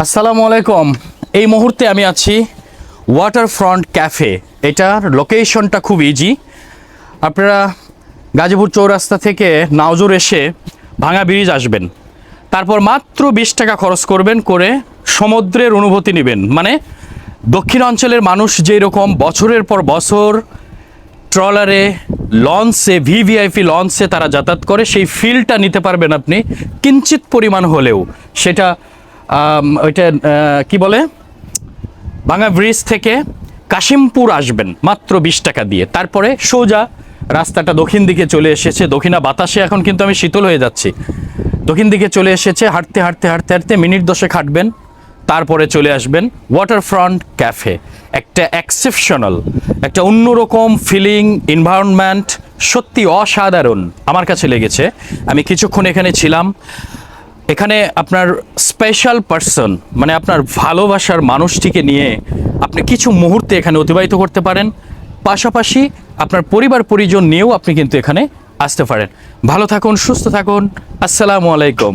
আসসালামু আলাইকুম। এই মুহূর্তে আমি আছি ওয়াটারফ্রন্ট ক্যাফে। এটার লোকেশনটা খুব ইজি। আপনারা গাজীপুর চৌরাস্তা থেকে নাওজোর এসে ভাঙা ব্রিজ আসবেন, তারপর মাত্র 20 টাকা খরচ করবেন, করে সমুদ্রের অনুভূতি নেবেন। মানে দক্ষিণ অঞ্চলের মানুষ যেই রকম বছরের পর বছর ট্রলারে, লঞ্চে, ভিভিআইপি লঞ্চে তারা যাতায়াত করে, সেই ফিলটা নিতে পারবেন আপনি কিঞ্চিত পরিমাণ হলেও। সেটা ওইটা কি বলে, ভাঙা ব্রিজ থেকে কাশিমপুর আসবেন মাত্র 20 টাকা দিয়ে, তারপরে সোজা রাস্তাটা দক্ষিণ দিকে চলে এসেছে। দক্ষিণা বাতাসে এখন কিন্তু আমি শীতল হয়ে যাচ্ছি। দক্ষিণ দিকে চলে এসেছে, হাঁটতে হাঁটতে হাঁটতে হাঁটতে মিনিট 10 হাঁটবেন, তারপরে চলে আসবেন ওয়াটারফ্রন্ট ক্যাফে। একটা এক্সেপশনাল, একটা অন্যরকম ফিলিং, এনভায়রনমেন্ট সত্যি অসাধারণ আমার কাছে লেগেছে। আমি কিছুক্ষণ এখানে ছিলাম। এখানে আপনার স্পেশাল পার্সন, মানে আপনার ভালোবাসার মানুষটিকে নিয়ে আপনি কিছু মুহূর্তে এখানে অতিবাহিত করতে পারেন। পাশাপাশি আপনার পরিবার পরিজন নিয়েও আপনি কিন্তু এখানে আসতে পারেন। ভালো থাকুন, সুস্থ থাকুন। আসসালামু আলাইকুম।